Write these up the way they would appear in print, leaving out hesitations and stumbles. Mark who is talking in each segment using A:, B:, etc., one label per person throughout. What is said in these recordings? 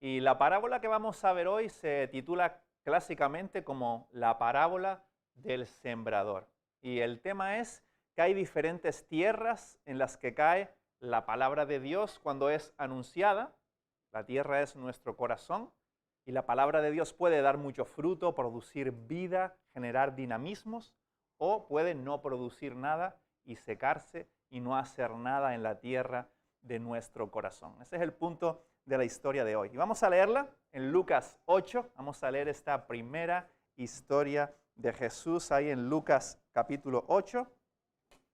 A: Y la parábola que vamos a ver hoy se titula clásicamente como la parábola del sembrador. Y el tema es que hay diferentes tierras en las que cae la palabra de Dios cuando es anunciada. La tierra es nuestro corazón y la palabra de Dios puede dar mucho fruto, producir vida, generar dinamismos, o puede no producir nada y secarse y no hacer nada en la tierra de nuestro corazón. Ese es el punto de la historia de hoy. Y vamos a leerla en Lucas 8. Vamos a leer esta primera historia de Jesús ahí en Lucas capítulo 8,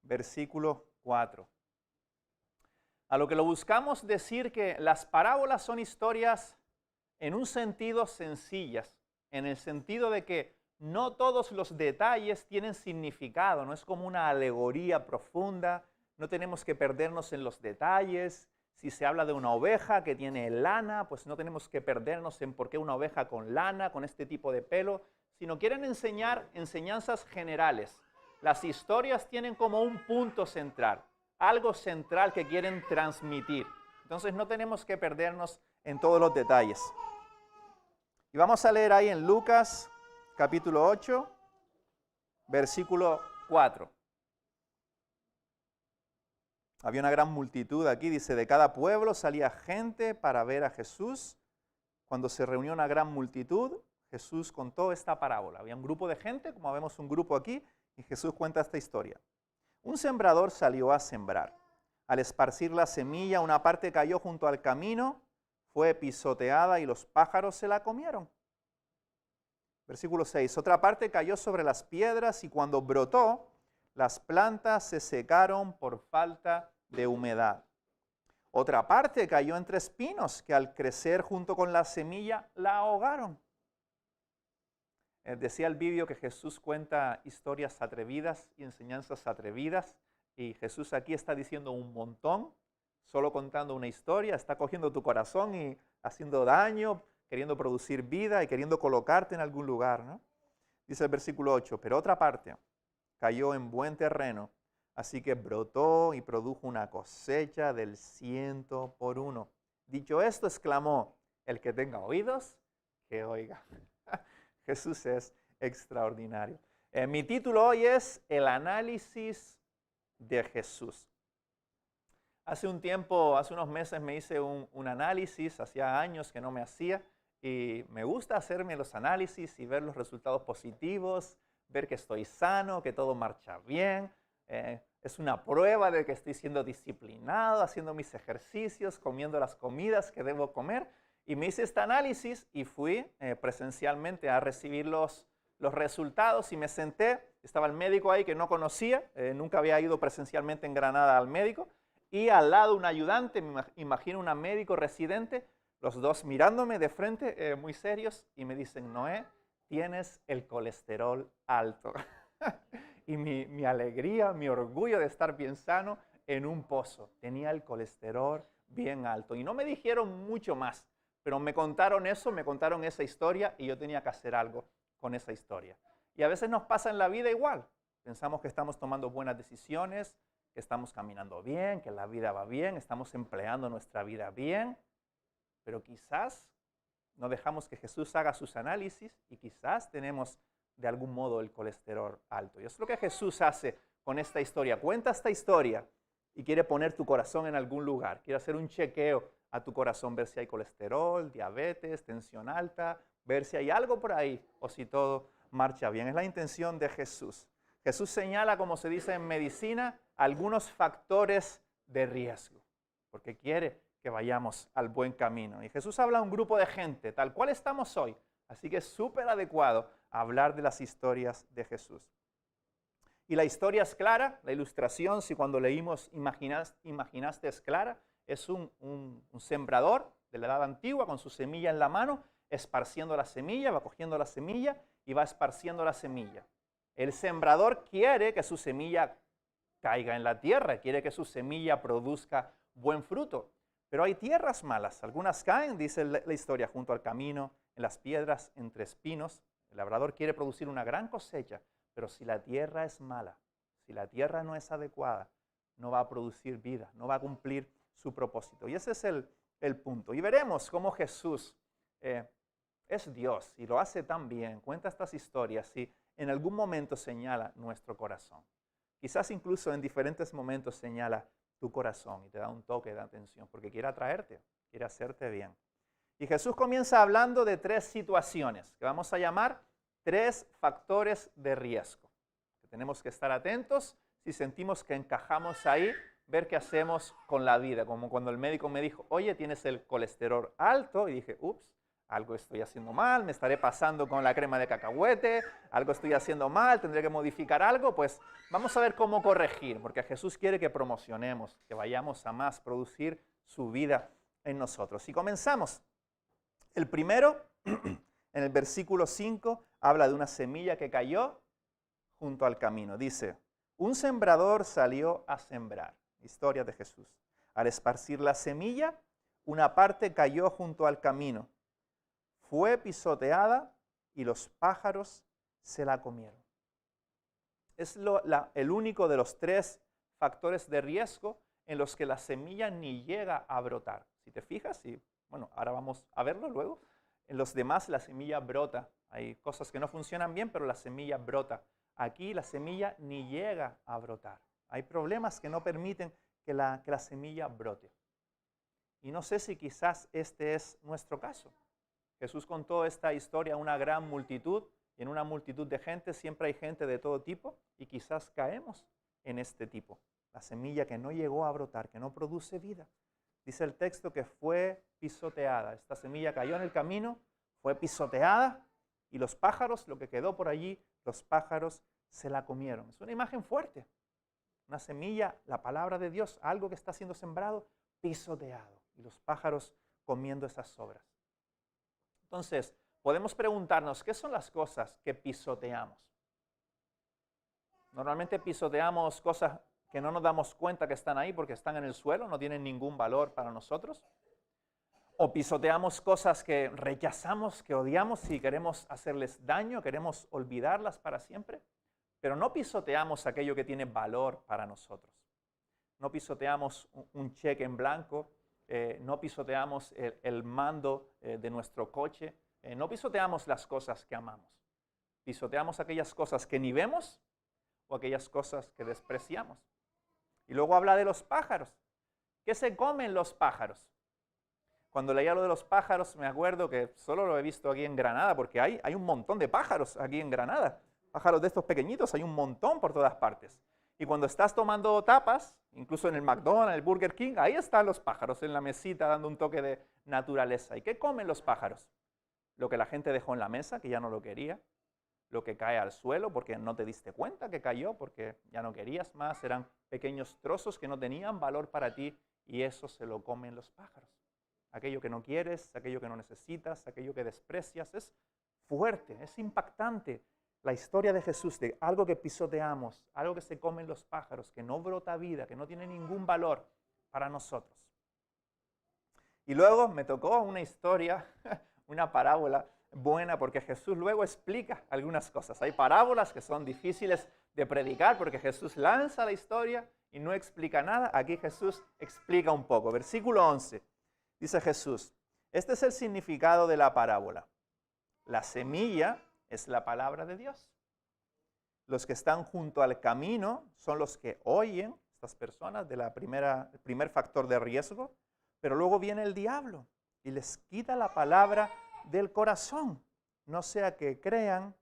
A: versículo 4. A lo que lo buscamos decir que las parábolas son historias en un sentido sencillas, en el sentido de que no todos los detalles tienen significado, no es como una alegoría profunda, no tenemos que perdernos en los detalles. Si se habla de una oveja que tiene lana, pues no tenemos que perdernos en por qué una oveja con lana, con este tipo de pelo, sino quieren enseñar enseñanzas generales. Las historias tienen como un punto central, algo central que quieren transmitir. Entonces no tenemos que perdernos en todos los detalles. Y vamos a leer ahí en Lucas capítulo 8, versículo 4. Había una gran multitud aquí, dice, de cada pueblo salía gente para ver a Jesús. Cuando se reunió una gran multitud, Jesús contó esta parábola. Había un grupo de gente, como vemos un grupo aquí, y Jesús cuenta esta historia. Un sembrador salió a sembrar. Al esparcir la semilla, una parte cayó junto al camino, fue pisoteada y los pájaros se la comieron. Versículo 6. Otra parte cayó sobre las piedras y cuando brotó, las plantas se secaron por falta de humedad. Otra parte cayó entre espinos que al crecer junto con la semilla la ahogaron. Decía el vídeo que Jesús cuenta historias atrevidas y enseñanzas atrevidas, y Jesús aquí está diciendo un montón, solo contando una historia, está cogiendo tu corazón y haciendo daño, queriendo producir vida y queriendo colocarte en algún lugar, ¿no? Dice el versículo 8, pero otra parte cayó en buen terreno, así que brotó y produjo una cosecha del 100 por 1. Dicho esto, exclamó, el que tenga oídos, que oiga. Jesús es extraordinario. Mi título hoy es El análisis de Jesús. Hace un tiempo, hace unos meses me hice un análisis, hacía años que no me hacía, y me gusta hacerme los análisis y ver los resultados positivos, ver que estoy sano, que todo marcha bien. Es una prueba de que estoy siendo disciplinado, haciendo mis ejercicios, comiendo las comidas que debo comer. Y me hice este análisis y fui presencialmente a recibir los resultados y me senté. Estaba el médico ahí que no conocía, nunca había ido presencialmente en Granada al médico. Y al lado un ayudante, me imagino un médico residente, los dos mirándome de frente, muy serios, y me dicen, Noé, tienes el colesterol alto. Y mi alegría, mi orgullo de estar bien sano en un pozo. Tenía el colesterol bien alto. Y no me dijeron mucho más, pero me contaron eso, me contaron esa historia y yo tenía que hacer algo con esa historia. Y a veces nos pasa en la vida igual. Pensamos que estamos tomando buenas decisiones, que estamos caminando bien, que la vida va bien, estamos empleando nuestra vida bien, pero quizás no dejamos que Jesús haga sus análisis y quizás tenemos de algún modo el colesterol alto. Y eso es lo que Jesús hace con esta historia. Cuenta esta historia y quiere poner tu corazón en algún lugar. Quiere hacer un chequeo a tu corazón, ver si hay colesterol, diabetes, tensión alta, ver si hay algo por ahí o si todo marcha bien. Es la intención de Jesús. Jesús señala, como se dice en medicina, algunos factores de riesgo, porque quiere que vayamos al buen camino. Y Jesús habla a un grupo de gente, tal cual estamos hoy. Así que es súper adecuado hablar de las historias de Jesús. Y la historia es clara, la ilustración, si cuando leímos imaginaste es clara, es un sembrador de la edad antigua con su semilla en la mano, esparciendo la semilla, va cogiendo la semilla y va esparciendo la semilla. El sembrador quiere que su semilla caiga en la tierra, quiere que su semilla produzca buen fruto. Pero hay tierras malas, algunas caen, dice la historia, junto al camino, en las piedras, entre espinos. El labrador quiere producir una gran cosecha, pero si la tierra es mala, si la tierra no es adecuada, no va a producir vida, no va a cumplir su propósito. Y ese es el el punto. Y veremos cómo Jesús es Dios y lo hace tan bien. Cuenta estas historias y en algún momento señala nuestro corazón. Quizás incluso en diferentes momentos señala tu corazón y te da un toque de atención porque quiere atraerte, quiere hacerte bien. Y Jesús comienza hablando de 3 situaciones que vamos a llamar 3 factores de riesgo. Que tenemos que estar atentos si sentimos que encajamos ahí, ver qué hacemos con la vida. Como cuando el médico me dijo, oye, tienes el colesterol alto. Y dije, ups, algo estoy haciendo mal, me estaré pasando con la crema de cacahuete, algo estoy haciendo mal, tendré que modificar algo. Pues vamos a ver cómo corregir, porque Jesús quiere que promocionemos, que vayamos a más producir su vida en nosotros. Y comenzamos. El primero, en el versículo 5, habla de una semilla que cayó junto al camino. Dice, un sembrador salió a sembrar. Historia de Jesús. Al esparcir la semilla, una parte cayó junto al camino. Fue pisoteada y los pájaros se la comieron. Es el único de los 3 factores de riesgo en los que la semilla ni llega a brotar. Si te fijas, y bueno, ahora vamos a verlo luego, en los demás la semilla brota. Hay cosas que no funcionan bien, pero la semilla brota. Aquí la semilla ni llega a brotar. Hay problemas que no permiten que la semilla brote. Y no sé si quizás este es nuestro caso. Jesús contó esta historia a una gran multitud, y en una multitud de gente siempre hay gente de todo tipo, y quizás caemos en este tipo. La semilla que no llegó a brotar, que no produce vida. Dice el texto que fue pisoteada. Esta semilla cayó en el camino, fue pisoteada, y los pájaros, lo que quedó por allí, los pájaros se la comieron. Es una imagen fuerte. Una semilla, la palabra de Dios, algo que está siendo sembrado, pisoteado. Y los pájaros comiendo esas sobras. Entonces, podemos preguntarnos, ¿qué son las cosas que pisoteamos? Normalmente pisoteamos cosas que no nos damos cuenta que están ahí porque están en el suelo, no tienen ningún valor para nosotros. O pisoteamos cosas que rechazamos, que odiamos y queremos hacerles daño, queremos olvidarlas para siempre. Pero no pisoteamos aquello que tiene valor para nosotros. No pisoteamos un cheque en blanco, no pisoteamos el mando de nuestro coche, no pisoteamos las cosas que amamos. Pisoteamos aquellas cosas que ni vemos o aquellas cosas que despreciamos. Y luego habla de los pájaros. ¿Qué se comen los pájaros? Cuando leía lo de los pájaros me acuerdo que solo lo he visto aquí en Granada, porque hay un montón de pájaros aquí en Granada. Pájaros de estos pequeñitos, hay un montón por todas partes. Y cuando estás tomando tapas, incluso en el McDonald's, el Burger King, ahí están los pájaros en la mesita dando un toque de naturaleza. ¿Y qué comen los pájaros? Lo que la gente dejó en la mesa, que ya no lo quería. Lo que cae al suelo porque no te diste cuenta que cayó, porque ya no querías más. Eran pequeños trozos que no tenían valor para ti y eso se lo comen los pájaros. Aquello que no quieres, aquello que no necesitas, aquello que desprecias. Es fuerte, es impactante. La historia de Jesús, de algo que pisoteamos, algo que se comen los pájaros, que no brota vida, que no tiene ningún valor para nosotros. Y luego me tocó una historia, una parábola buena, porque Jesús luego explica algunas cosas. Hay parábolas que son difíciles de predicar porque Jesús lanza la historia y no explica nada. Aquí Jesús explica un poco. Versículo 11, dice Jesús, este es el significado de la parábola. La semilla es la palabra de Dios. Los que están junto al camino son los que oyen, estas personas, el primer factor de riesgo, pero luego viene el diablo y les quita la palabra del corazón, no sea que crean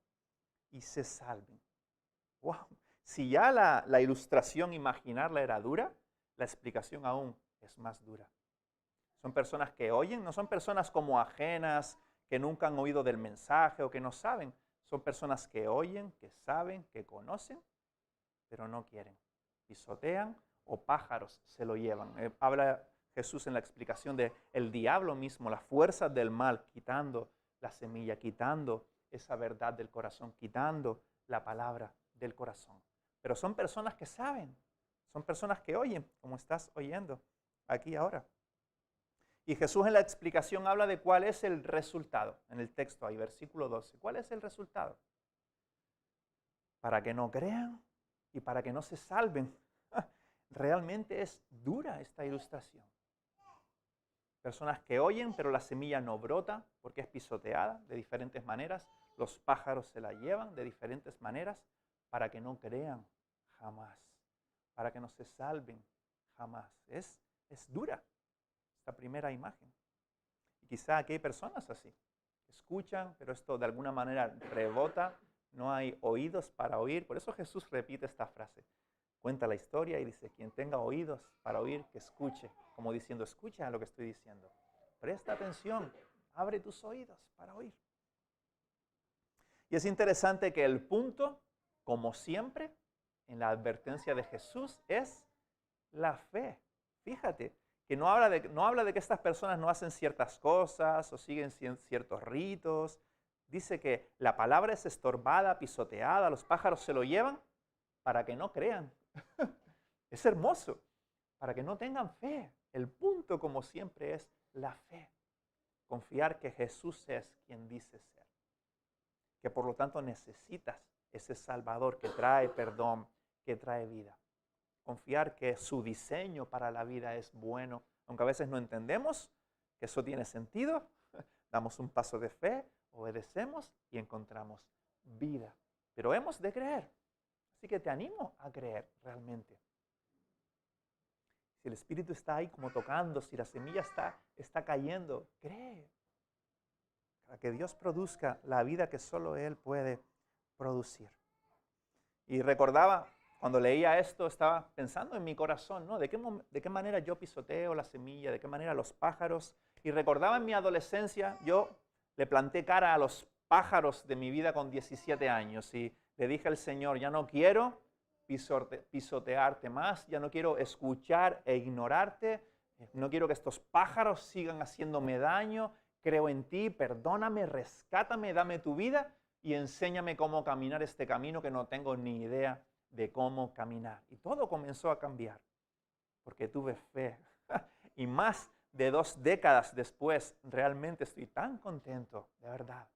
A: y se salven. Wow. Si ya la ilustración, imaginarla era dura, la explicación aún es más dura. Son personas que oyen, no son personas como ajenas, que nunca han oído del mensaje o que no saben. Son personas que oyen, que saben, que conocen, pero no quieren. Pisotean o pájaros se lo llevan. Habla Jesús en la explicación de el diablo mismo, las fuerzas del mal, quitando la semilla, quitando esa verdad del corazón, quitando la palabra del corazón. Pero son personas que saben, son personas que oyen, como estás oyendo aquí ahora. Y Jesús en la explicación habla de cuál es el resultado. En el texto ahí, versículo 12. ¿Cuál es el resultado? Para que no crean y para que no se salven. Realmente es dura esta ilustración. Personas que oyen, pero la semilla no brota porque es pisoteada de diferentes maneras. Los pájaros se la llevan de diferentes maneras para que no crean jamás, para que no se salven jamás. Es dura esta primera imagen. Y quizá aquí hay personas así. Escuchan, pero esto de alguna manera rebota. No hay oídos para oír. Por eso Jesús repite esta frase. Cuenta la historia y dice, quien tenga oídos para oír, que escuche. Como diciendo, escucha lo que estoy diciendo. Presta atención, abre tus oídos para oír. Y es interesante que el punto, como siempre, en la advertencia de Jesús es la fe. Fíjate, que no habla de que estas personas no hacen ciertas cosas o siguen ciertos ritos. Dice que la palabra es estorbada, pisoteada, los pájaros se lo llevan para que no crean. Es hermoso, para que no tengan fe. El punto, como siempre, es la fe. Confiar que Jesús es quien dice ser. Que por lo tanto necesitas ese Salvador que trae perdón, que trae vida. Confiar que su diseño para la vida es bueno, aunque a veces no entendemos que eso tiene sentido. Damos un paso de fe, obedecemos y encontramos vida. Pero hemos de creer. Así que te animo a creer realmente. Si el Espíritu está ahí como tocando, si la semilla está cayendo, cree. Para que Dios produzca la vida que solo Él puede producir. Y recordaba, cuando leía esto, estaba pensando en mi corazón, ¿no? ¿De qué manera yo pisoteo la semilla? ¿De qué manera los pájaros? Y recordaba en mi adolescencia, yo le planté cara a los pájaros de mi vida con 17 años y le dije al Señor, ya no quiero pisotearte más, ya no quiero escuchar e ignorarte, no quiero que estos pájaros sigan haciéndome daño, creo en ti, perdóname, rescátame, dame tu vida y enséñame cómo caminar este camino que no tengo ni idea de cómo caminar. Y todo comenzó a cambiar, porque tuve fe. Y más de 2 décadas después, realmente estoy tan contento, de verdad,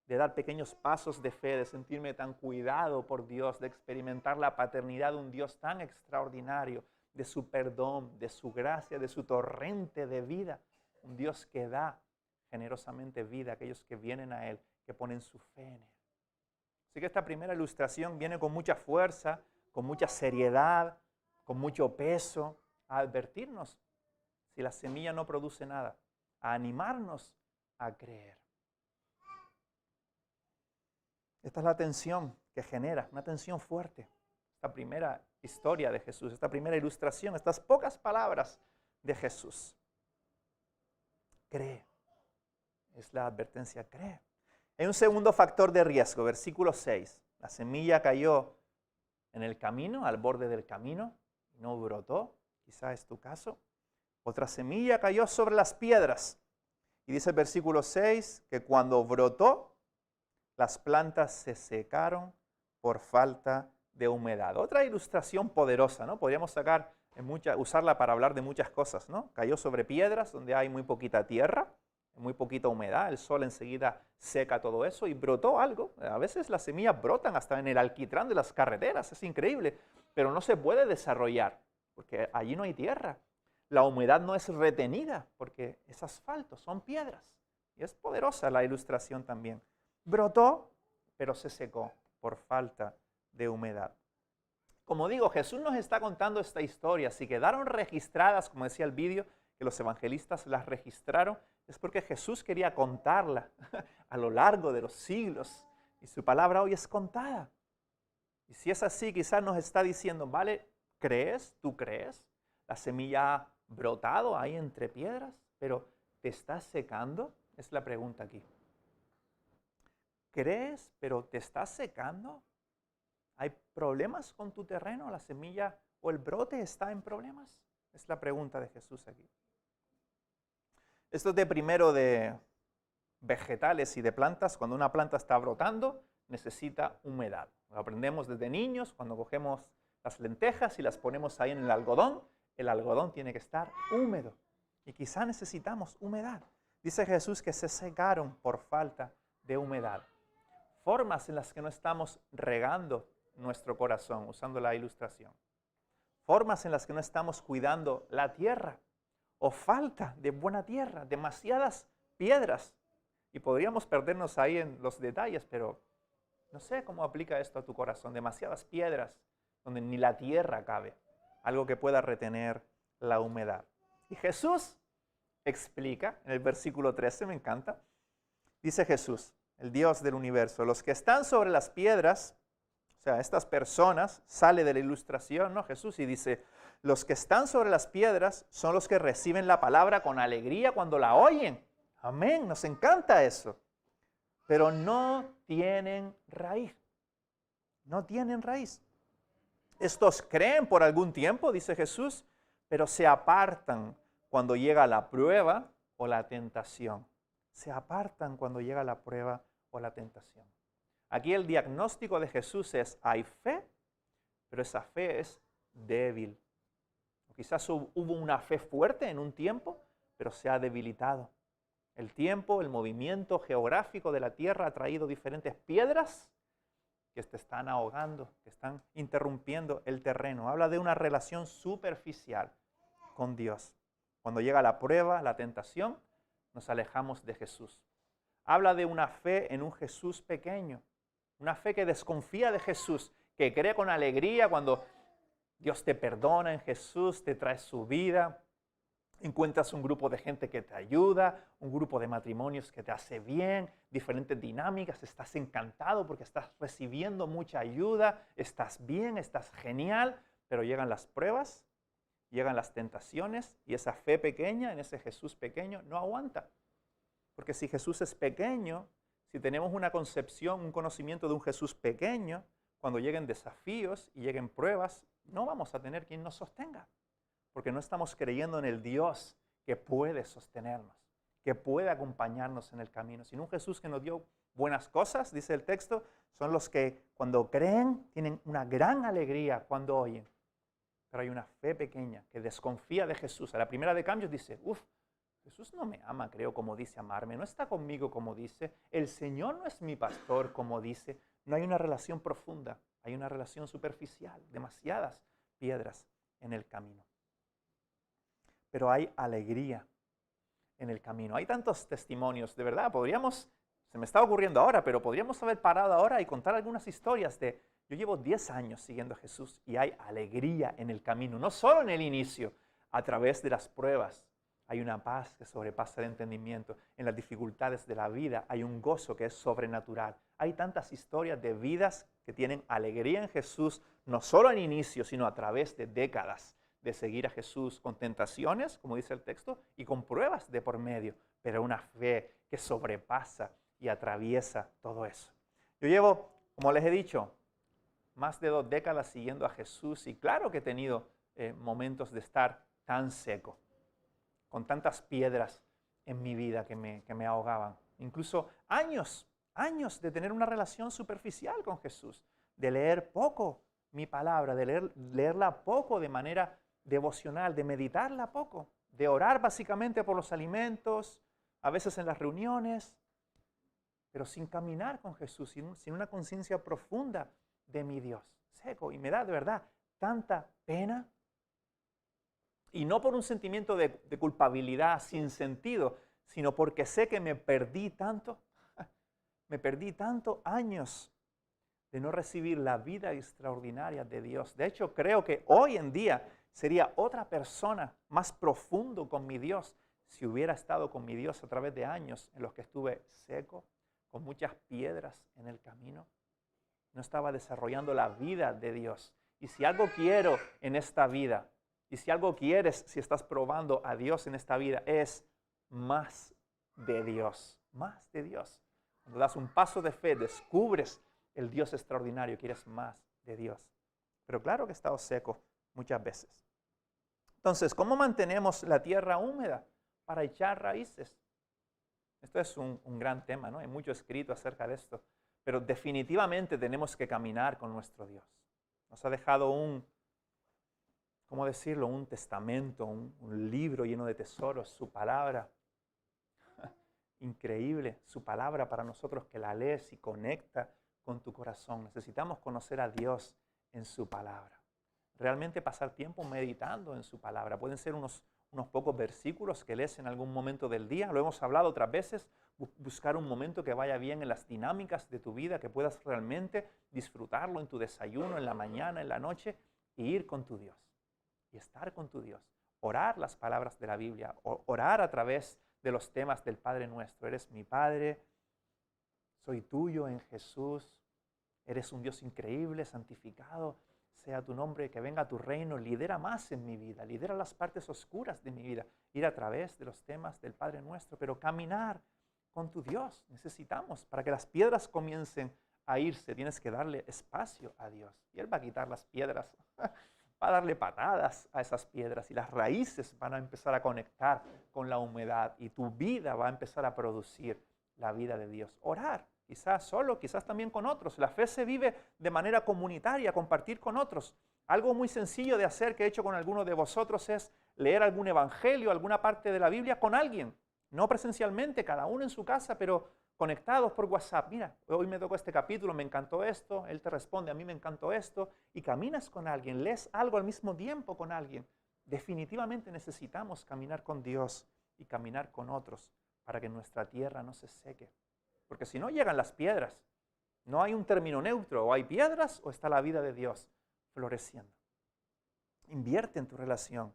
A: de dar pequeños pasos de fe, de sentirme tan cuidado por Dios, de experimentar la paternidad de un Dios tan extraordinario, de su perdón, de su gracia, de su torrente de vida. Un Dios que da generosamente vida a aquellos que vienen a Él, que ponen su fe en Él. Así que esta primera ilustración viene con mucha fuerza, con mucha seriedad, con mucho peso, a advertirnos si la semilla no produce nada, a animarnos a creer. Esta es la tensión que genera, una tensión fuerte. Esta primera historia de Jesús, esta primera ilustración, estas pocas palabras de Jesús. Cree. Es la advertencia, cree. Hay un segundo factor de riesgo, versículo 6. La semilla cayó en el camino, al borde del camino, no brotó, quizá es tu caso. Otra semilla cayó sobre las piedras. Y dice el versículo 6 que cuando brotó, las plantas se secaron por falta de humedad. Otra ilustración poderosa, ¿no? Podríamos usarla para hablar de muchas cosas, ¿no? Cayó sobre piedras donde hay muy poquita tierra, muy poquita humedad, el sol enseguida seca todo eso y brotó algo. A veces las semillas brotan hasta en el alquitrán de las carreteras, es increíble, pero no se puede desarrollar porque allí no hay tierra. La humedad no es retenida porque es asfalto, son piedras. Y es poderosa la ilustración también. Brotó, pero se secó por falta de humedad. Como digo, Jesús nos está contando esta historia. Si quedaron registradas, como decía el vídeo, que los evangelistas las registraron, es porque Jesús quería contarla a lo largo de los siglos. Y su palabra hoy es contada. Y si es así, quizás nos está diciendo, ¿vale? ¿Crees? ¿Tú crees? La semilla ha brotado ahí entre piedras, pero ¿te estás secando? Es la pregunta aquí. ¿Crees, pero te estás secando? ¿Hay problemas con tu terreno? ¿La semilla o el brote está en problemas? Es la pregunta de Jesús aquí. Esto es de primero de vegetales y de plantas. Cuando una planta está brotando, necesita humedad. Lo aprendemos desde niños, cuando cogemos las lentejas y las ponemos ahí en el algodón tiene que estar húmedo. Y quizá necesitamos humedad. Dice Jesús que se secaron por falta de humedad. Formas en las que no estamos regando nuestro corazón, usando la ilustración. Formas en las que no estamos cuidando la tierra. o falta de buena tierra, demasiadas piedras. Y podríamos perdernos ahí en los detalles, pero no sé cómo aplica esto a tu corazón. Demasiadas piedras donde ni la tierra cabe, algo que pueda retener la humedad. Y Jesús explica en el versículo 13, me encanta, dice Jesús, el Dios del universo, los que están sobre las piedras, o sea, estas personas, sale de la ilustración, ¿no? Jesús, y dice, los que están sobre las piedras son los que reciben la palabra con alegría cuando la oyen. Amén, nos encanta eso. Pero no tienen raíz. No tienen raíz. Estos creen por algún tiempo, dice Jesús, pero se apartan cuando llega la prueba o la tentación. Se apartan cuando llega la prueba o la tentación. Aquí el diagnóstico de Jesús es, hay fe, pero esa fe es débil. Quizás hubo una fe fuerte en un tiempo, pero se ha debilitado. El tiempo, el movimiento geográfico de la tierra ha traído diferentes piedras que te están ahogando, que están interrumpiendo el terreno. Habla de una relación superficial con Dios. Cuando llega la prueba, la tentación, nos alejamos de Jesús. Habla de una fe en un Jesús pequeño, una fe que desconfía de Jesús, que cree con alegría cuando Dios te perdona en Jesús, te trae su vida. Encuentras un grupo de gente que te ayuda, un grupo de matrimonios que te hace bien, diferentes dinámicas, estás encantado porque estás recibiendo mucha ayuda, estás bien, estás genial, pero llegan las pruebas, llegan las tentaciones y esa fe pequeña en ese Jesús pequeño no aguanta. Porque si Jesús es pequeño, si tenemos una concepción, un conocimiento de un Jesús pequeño, cuando lleguen desafíos y lleguen pruebas, no vamos a tener quien nos sostenga. Porque no estamos creyendo en el Dios que puede sostenernos, que puede acompañarnos en el camino. Sino un Jesús que nos dio buenas cosas, dice el texto, son los que cuando creen tienen una gran alegría cuando oyen. Pero hay una fe pequeña que desconfía de Jesús. A la primera de cambios dice, Jesús no me ama, creo, como dice amarme, no está conmigo como dice, el Señor no es mi pastor como dice, no hay una relación profunda, hay una relación superficial, demasiadas piedras en el camino. Pero hay alegría en el camino. Hay tantos testimonios, de verdad, se me está ocurriendo ahora, pero podríamos haber parado ahora y contar algunas historias de, yo llevo 10 años siguiendo a Jesús y hay alegría en el camino, no solo en el inicio, a través de las pruebas. Hay una paz que sobrepasa el entendimiento. En las dificultades de la vida hay un gozo que es sobrenatural. Hay tantas historias de vidas que tienen alegría en Jesús, no solo al inicio, sino a través de décadas de seguir a Jesús con tentaciones, como dice el texto, y con pruebas de por medio, pero una fe que sobrepasa y atraviesa todo eso. Yo llevo, como les he dicho, más de 2 décadas siguiendo a Jesús y claro que he tenido momentos de estar tan seco, con tantas piedras en mi vida que me ahogaban. Incluso años de tener una relación superficial con Jesús, de leer poco mi palabra, de leerla poco de manera devocional, de meditarla poco, de orar básicamente por los alimentos, a veces en las reuniones, pero sin caminar con Jesús, sin una conciencia profunda de mi Dios. Seco, y me da de verdad tanta pena. Y no por un sentimiento de culpabilidad sin sentido, sino porque sé que me perdí tantos años de no recibir la vida extraordinaria de Dios. De hecho, creo que hoy en día sería otra persona más profundo con mi Dios si hubiera estado con mi Dios a través de años en los que estuve seco, con muchas piedras en el camino. No estaba desarrollando la vida de Dios. Y si algo quiero en esta vida, y si algo quieres, si estás probando a Dios en esta vida, es más de Dios, más de Dios. Cuando das un paso de fe, descubres el Dios extraordinario, quieres más de Dios. Pero claro que he estado seco muchas veces. Entonces, ¿cómo mantenemos la tierra húmeda para echar raíces? Esto es un gran tema, ¿no? Hay mucho escrito acerca de esto. Pero definitivamente tenemos que caminar con nuestro Dios. Nos ha dejado ¿cómo decirlo? Un testamento, un libro lleno de tesoros, su palabra. Increíble, su palabra para nosotros que la lees y conecta con tu corazón. Necesitamos conocer a Dios en su palabra. Realmente pasar tiempo meditando en su palabra. Pueden ser unos unos pocos versículos que lees en algún momento del día. Lo hemos hablado otras veces. Buscar un momento que vaya bien en las dinámicas de tu vida, que puedas realmente disfrutarlo en tu desayuno, en la mañana, en la noche, e ir con tu Dios y estar con tu Dios. Orar las palabras de la Biblia, orar a través de los temas del Padre Nuestro. Eres mi Padre, soy tuyo en Jesús, eres un Dios increíble, santificado sea tu nombre, que venga tu reino, lidera más en mi vida, lidera las partes oscuras de mi vida, ir a través de los temas del Padre Nuestro, pero caminar con tu Dios. Necesitamos, para que las piedras comiencen a irse, tienes que darle espacio a Dios. Y Él va a quitar las piedras, va a darle patadas a esas piedras y las raíces van a empezar a conectar con la humedad y tu vida va a empezar a producir la vida de Dios. Orar. Quizás solo, quizás también con otros. La fe se vive de manera comunitaria, compartir con otros. Algo muy sencillo de hacer que he hecho con algunos de vosotros es leer algún evangelio, alguna parte de la Biblia con alguien. No presencialmente, cada uno en su casa, pero conectados por WhatsApp. Mira, hoy me tocó este capítulo, me encantó esto, él te responde, a mí me encantó esto. Y caminas con alguien, lees algo al mismo tiempo con alguien. Definitivamente necesitamos caminar con Dios y caminar con otros para que nuestra tierra no se seque. Porque si no llegan las piedras, no hay un término neutro, o hay piedras o está la vida de Dios floreciendo. Invierte en tu relación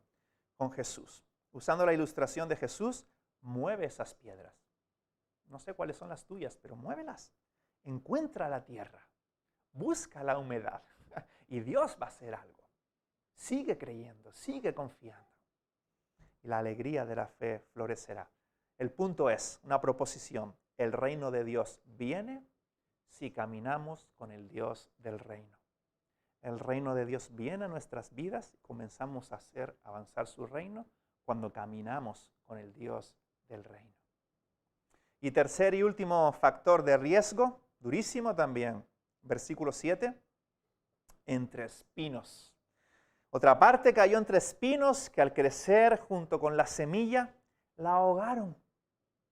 A: con Jesús. Usando la ilustración de Jesús, mueve esas piedras. No sé cuáles son las tuyas, pero muévelas. Encuentra la tierra, busca la humedad y Dios va a hacer algo. Sigue creyendo, sigue confiando. Y la alegría de la fe florecerá. El punto es una proposición. El reino de Dios viene si caminamos con el Dios del reino. El reino de Dios viene a nuestras vidas y comenzamos a hacer avanzar su reino cuando caminamos con el Dios del reino. Y tercer y último factor de riesgo, durísimo también, versículo 7, entre espinos. Otra parte cayó entre espinos que al crecer junto con la semilla la ahogaron.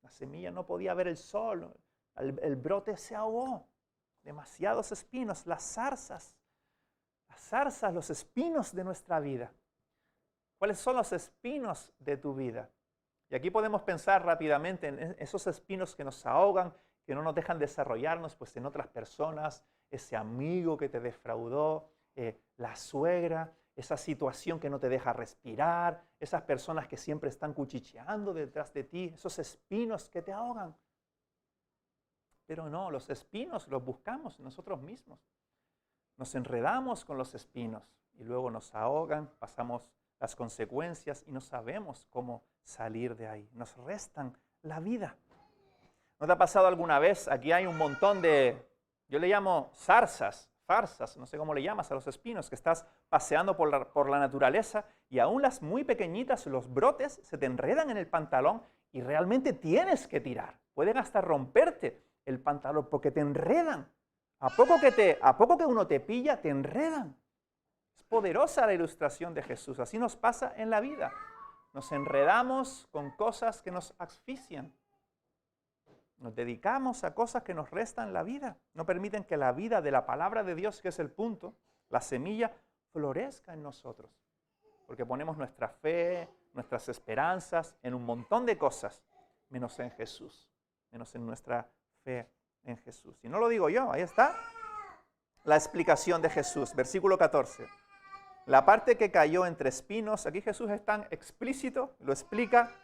A: La semilla no podía ver el sol, el brote se ahogó. Demasiados espinos, las zarzas, los espinos de nuestra vida. ¿Cuáles son los espinos de tu vida? Y aquí podemos pensar rápidamente en esos espinos que nos ahogan, que no nos dejan desarrollarnos pues, en otras personas, ese amigo que te defraudó, la suegra, esa situación que no te deja respirar, esas personas que siempre están cuchicheando detrás de ti, esos espinos que te ahogan. Pero no, los espinos los buscamos nosotros mismos. Nos enredamos con los espinos y luego nos ahogan, pasamos las consecuencias y no sabemos cómo salir de ahí. Nos restan la vida. ¿No te ha pasado alguna vez? Aquí hay un montón de, yo le llamo zarzas, no sé cómo le llamas a los espinos, que estás paseando por la naturaleza y aún las muy pequeñitas, los brotes, se te enredan en el pantalón y realmente tienes que tirar. Pueden hasta romperte el pantalón porque te enredan. A poco que uno te pilla, te enredan. Es poderosa la ilustración de Jesús. Así nos pasa en la vida. Nos enredamos con cosas que nos asfixian. Nos dedicamos a cosas que nos restan la vida. No permiten que la vida de la palabra de Dios, que es el punto, la semilla, florezca en nosotros. Porque ponemos nuestra fe, nuestras esperanzas en un montón de cosas, menos en Jesús, menos en nuestra fe en Jesús. Y no lo digo yo, ahí está la explicación de Jesús, versículo 14. La parte que cayó entre espinos, aquí Jesús es tan explícito, lo explica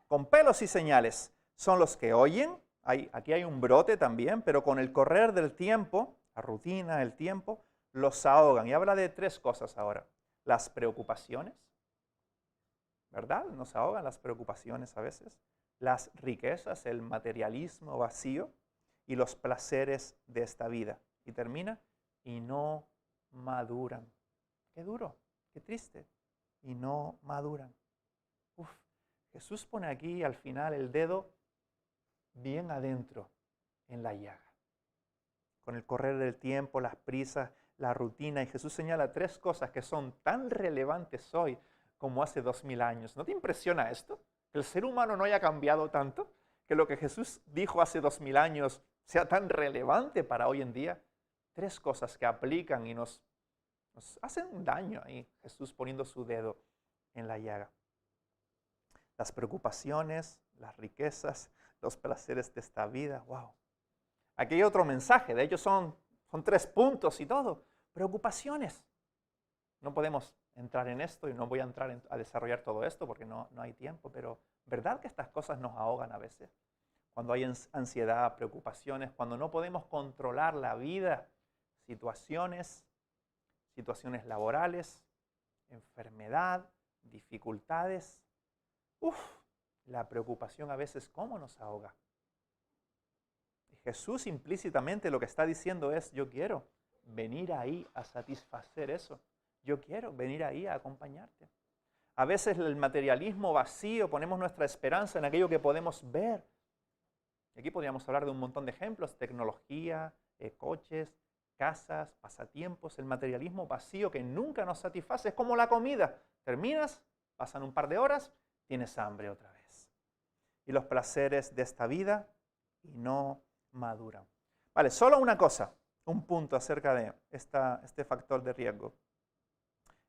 A: con pelos y señales. Son los que oyen, aquí hay un brote también, pero con el correr del tiempo, la rutina, el tiempo, los ahogan. Y habla de tres cosas ahora. Las preocupaciones, ¿verdad? Nos ahogan las preocupaciones a veces. Las riquezas, el materialismo vacío y los placeres de esta vida. Y termina, y no maduran. Qué duro, qué triste. Y no maduran. Jesús pone aquí al final el dedo bien adentro en la llaga. Con el correr del tiempo, las prisas, la rutina. Y Jesús señala tres cosas que son tan relevantes hoy como hace 2000 años. ¿No te impresiona esto? Que el ser humano no haya cambiado tanto. Que lo que Jesús dijo hace 2000 años sea tan relevante para hoy en día. Tres cosas que aplican y nos hacen un daño ahí. Jesús poniendo su dedo en la llaga. las preocupaciones, las riquezas, los placeres de esta vida. ¡Wow! Aquí hay otro mensaje, de hecho son 3 puntos y todo. Preocupaciones. No podemos entrar en esto y no voy a entrar a desarrollar todo esto porque no hay tiempo, pero ¿verdad que estas cosas nos ahogan a veces? Cuando hay ansiedad, preocupaciones, cuando no podemos controlar la vida, situaciones laborales, enfermedad, dificultades. La preocupación a veces, ¿cómo nos ahoga? Jesús implícitamente lo que está diciendo es, yo quiero venir ahí a satisfacer eso. Yo quiero venir ahí a acompañarte. A veces el materialismo vacío, ponemos nuestra esperanza en aquello que podemos ver. Aquí podríamos hablar de un montón de ejemplos, tecnología, coches, casas, pasatiempos, el materialismo vacío que nunca nos satisface. Es como la comida. Terminas, pasan un par de horas, tienes hambre otra vez. Y los placeres de esta vida y no maduran. Vale, solo una cosa, un punto acerca de este factor de riesgo.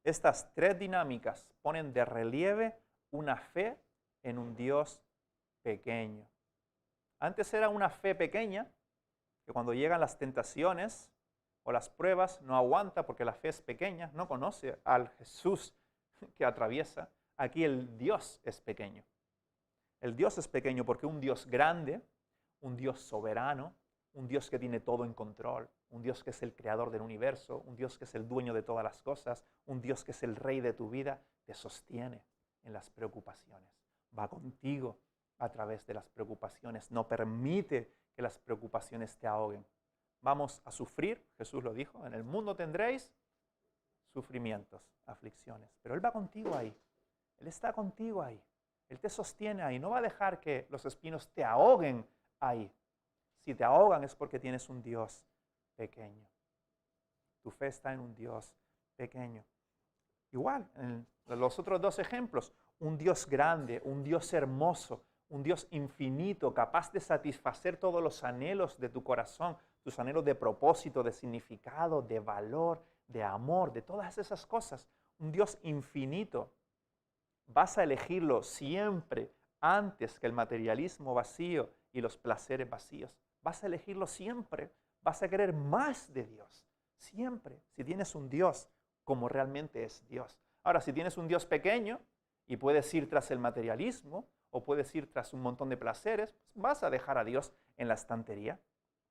A: Estas 3 dinámicas ponen de relieve una fe en un Dios pequeño. Antes era una fe pequeña, que cuando llegan las tentaciones o las pruebas no aguanta porque la fe es pequeña, no conoce al Jesús que atraviesa. Aquí el Dios es pequeño. El Dios es pequeño porque un Dios grande, un Dios soberano, un Dios que tiene todo en control, un Dios que es el creador del universo, un Dios que es el dueño de todas las cosas, un Dios que es el rey de tu vida, te sostiene en las preocupaciones. Va contigo a través de las preocupaciones. No permite que las preocupaciones te ahoguen. Vamos a sufrir, Jesús lo dijo, en el mundo tendréis sufrimientos, aflicciones. Pero Él va contigo ahí. Él está contigo ahí. Él te sostiene ahí. No va a dejar que los espinos te ahoguen ahí. Si te ahogan es porque tienes un Dios pequeño. Tu fe está en un Dios pequeño. Igual, en los otros 2 ejemplos, un Dios grande, un Dios hermoso, un Dios infinito, capaz de satisfacer todos los anhelos de tu corazón, tus anhelos de propósito, de significado, de valor, de amor, de todas esas cosas. Un Dios infinito. Vas a elegirlo siempre antes que el materialismo vacío y los placeres vacíos. Vas a elegirlo siempre. Vas a querer más de Dios. Siempre. Si tienes un Dios como realmente es Dios. Ahora, si tienes un Dios pequeño y puedes ir tras el materialismo o puedes ir tras un montón de placeres, pues vas a dejar a Dios en la estantería.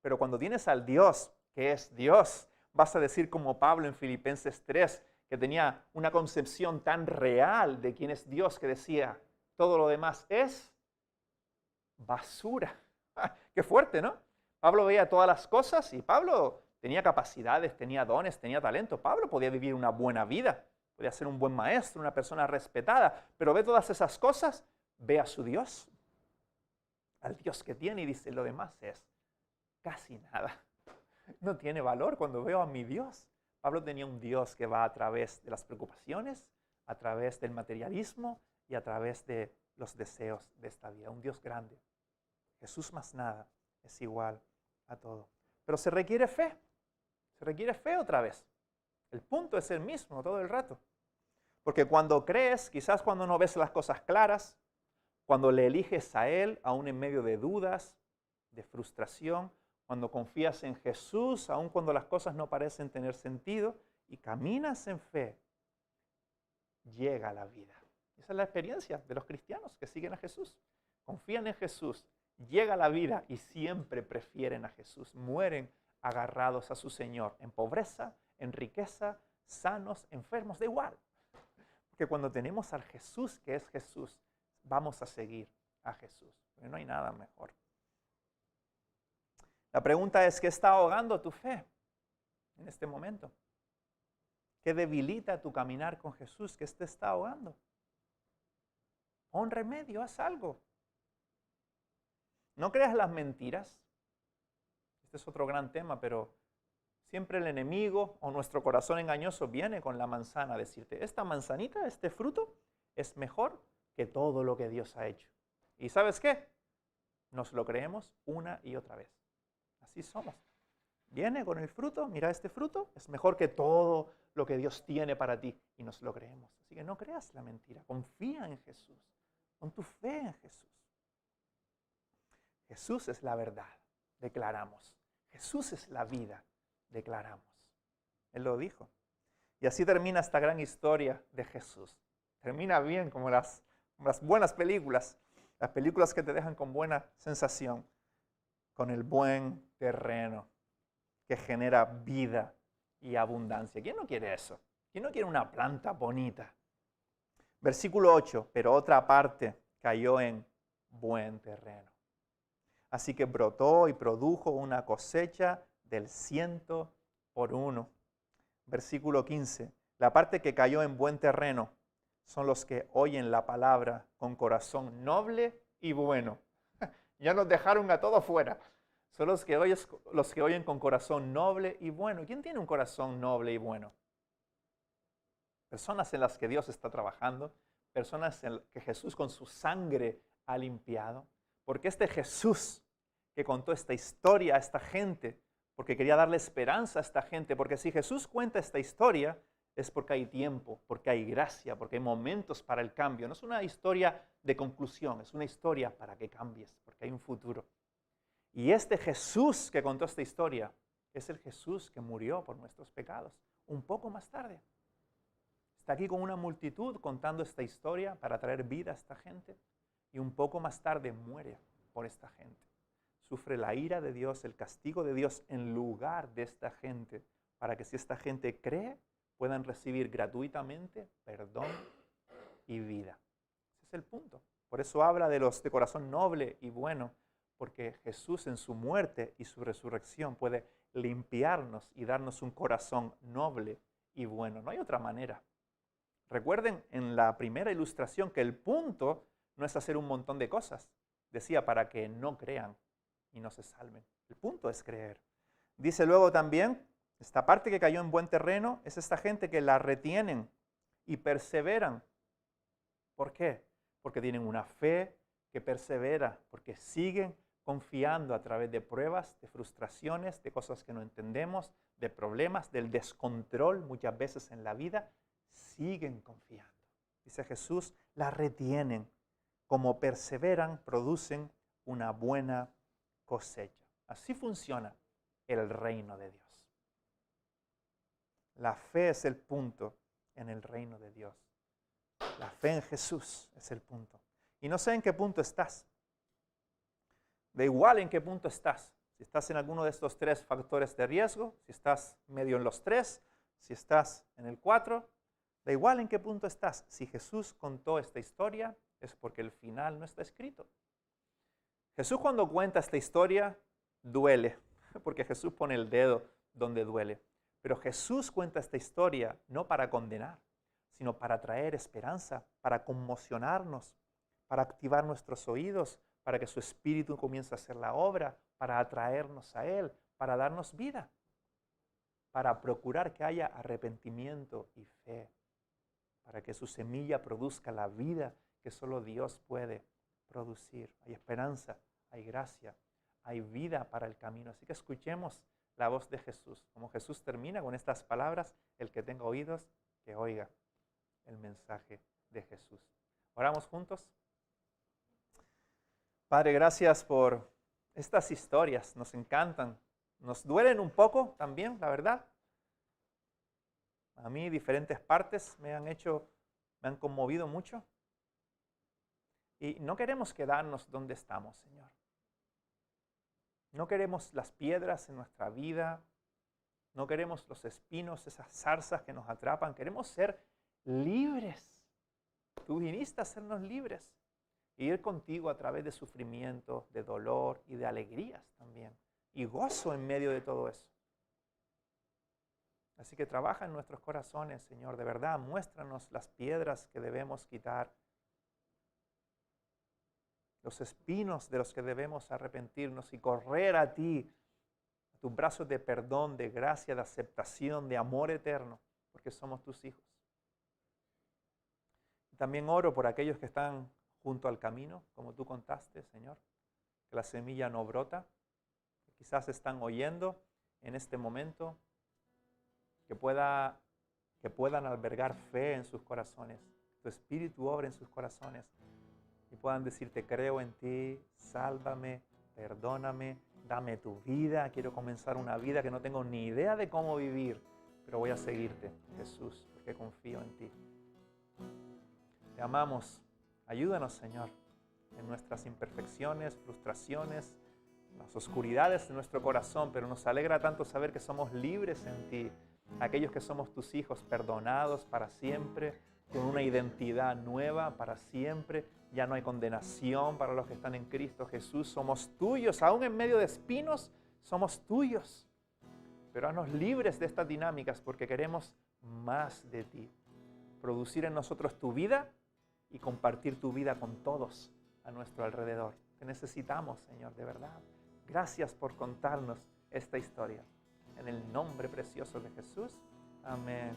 A: Pero cuando tienes al Dios que es Dios, vas a decir como Pablo en Filipenses 3, que tenía una concepción tan real de quién es Dios que decía, todo lo demás es basura. Qué fuerte, ¿no? Pablo veía todas las cosas y Pablo tenía capacidades, tenía dones, tenía talento. Pablo podía vivir una buena vida, podía ser un buen maestro, una persona respetada, pero ve todas esas cosas, ve a su Dios, al Dios que tiene y dice, lo demás es casi nada. No tiene valor cuando veo a mi Dios. Pablo tenía un Dios que va a través de las preocupaciones, a través del materialismo y a través de los deseos de esta vida. Un Dios grande. Jesús más nada es igual a todo. Pero se requiere fe. Se requiere fe otra vez. El punto es el mismo todo el rato. Porque cuando crees, quizás cuando no ves las cosas claras, cuando le eliges a Él, aún en medio de dudas, de frustración, cuando confías en Jesús, aun cuando las cosas no parecen tener sentido, y caminas en fe, llega la vida. Esa es la experiencia de los cristianos que siguen a Jesús. Confían en Jesús, llega la vida y siempre prefieren a Jesús. Mueren agarrados a su Señor, en pobreza, en riqueza, sanos, enfermos, da igual. Porque cuando tenemos al Jesús que es Jesús, vamos a seguir a Jesús. Porque no hay nada mejor. La pregunta es, ¿qué está ahogando tu fe en este momento? ¿Qué debilita tu caminar con Jesús? ¿Qué te está ahogando? Pon remedio, haz algo. No creas las mentiras. Este es otro gran tema, pero siempre el enemigo o nuestro corazón engañoso viene con la manzana a decirte, esta manzanita, este fruto, es mejor que todo lo que Dios ha hecho. ¿Y sabes qué? Nos lo creemos una y otra vez. Así somos. Viene con el fruto, mira este fruto, es mejor que todo lo que Dios tiene para ti. Y nos lo creemos. Así que no creas la mentira, confía en Jesús. Pon tu fe en Jesús. Jesús es la verdad, declaramos. Jesús es la vida, declaramos. Él lo dijo. Y así termina esta gran historia de Jesús. Termina bien como las buenas películas, las películas que te dejan con buena sensación, con el buen terreno que genera vida y abundancia. ¿Quién no quiere eso? ¿Quién no quiere una planta bonita? Versículo 8, pero otra parte cayó en buen terreno. Así que brotó y produjo una cosecha del 100 por 1. Versículo 15, la parte que cayó en buen terreno son los que oyen la palabra con corazón noble y bueno. Ya nos dejaron a todos fuera. Son los que oyen con corazón noble y bueno. ¿Quién tiene un corazón noble y bueno? Personas en las que Dios está trabajando, personas en las que Jesús con su sangre ha limpiado. Porque este Jesús que contó esta historia a esta gente, porque quería darle esperanza a esta gente, porque si Jesús cuenta esta historia, es porque hay tiempo, porque hay gracia, porque hay momentos para el cambio. No es una historia de conclusión, es una historia para que cambies, porque hay un futuro. Y este Jesús que contó esta historia es el Jesús que murió por nuestros pecados un poco más tarde. Está aquí con una multitud contando esta historia para traer vida a esta gente y un poco más tarde muere por esta gente. Sufre la ira de Dios, el castigo de Dios en lugar de esta gente, para que si esta gente cree, puedan recibir gratuitamente perdón y vida. Ese es el punto. Por eso habla de los de corazón noble y bueno, porque Jesús en su muerte y su resurrección puede limpiarnos y darnos un corazón noble y bueno. No hay otra manera. Recuerden en la primera ilustración que el punto no es hacer un montón de cosas. Decía, para que no crean y no se salven. El punto es creer. Dice luego también, esta parte que cayó en buen terreno es esta gente que la retienen y perseveran. ¿Por qué? Porque tienen una fe que persevera, porque siguen confiando a través de pruebas, de frustraciones, de cosas que no entendemos, de problemas, del descontrol muchas veces en la vida, siguen confiando. Dice Jesús, la retienen. Como perseveran, producen una buena cosecha. Así funciona el reino de Dios. La fe es el punto en el reino de Dios. La fe en Jesús es el punto. Y no sé en qué punto estás. Da igual en qué punto estás. Si estás en alguno de estos 3 factores de riesgo, si estás medio en los 3, si estás en el 4, da igual en qué punto estás. Si Jesús contó esta historia, es porque el final no está escrito. Jesús cuando cuenta esta historia, duele, porque Jesús pone el dedo donde duele. Pero Jesús cuenta esta historia no para condenar, sino para traer esperanza, para conmocionarnos, para activar nuestros oídos, para que su Espíritu comience a hacer la obra, para atraernos a Él, para darnos vida, para procurar que haya arrepentimiento y fe, para que su semilla produzca la vida que solo Dios puede producir. Hay esperanza, hay gracia, hay vida para el camino. Así que escuchemos la voz de Jesús. Como Jesús termina con estas palabras, el que tenga oídos, que oiga el mensaje de Jesús. ¿Oramos juntos? Padre, gracias por estas historias. Nos encantan. Nos duelen un poco también, la verdad. A mí diferentes partes me han conmovido mucho. Y no queremos quedarnos donde estamos, Señor. No queremos las piedras en nuestra vida. No queremos los espinos, esas zarzas que nos atrapan. Queremos ser libres. Tú viniste a hacernos libres. Y ir contigo a través de sufrimiento, de dolor y de alegrías también. Y gozo en medio de todo eso. Así que trabaja en nuestros corazones, Señor. De verdad, muéstranos las piedras que debemos quitar. Los espinos de los que debemos arrepentirnos y correr a ti, a tus brazos de perdón, de gracia, de aceptación, de amor eterno, porque somos tus hijos. También oro por aquellos que están junto al camino, como tú contaste, Señor, que la semilla no brota, que quizás están oyendo en este momento, que puedan albergar fe en sus corazones, tu Espíritu obra en sus corazones, y puedan decirte, creo en ti, sálvame, perdóname, dame tu vida, quiero comenzar una vida que no tengo ni idea de cómo vivir, pero voy a seguirte, Jesús, porque confío en ti. Te amamos, ayúdanos, Señor, en nuestras imperfecciones, frustraciones, las oscuridades de nuestro corazón, pero nos alegra tanto saber que somos libres en ti, aquellos que somos tus hijos, perdonados para siempre, con una identidad nueva para siempre. Ya no hay condenación para los que están en Cristo Jesús. Somos tuyos, aún en medio de espinos, somos tuyos. Pero haznos libres de estas dinámicas porque queremos más de ti. Producir en nosotros tu vida y compartir tu vida con todos a nuestro alrededor. Te necesitamos, Señor, de verdad. Gracias por contarnos esta historia. En el nombre precioso de Jesús. Amén.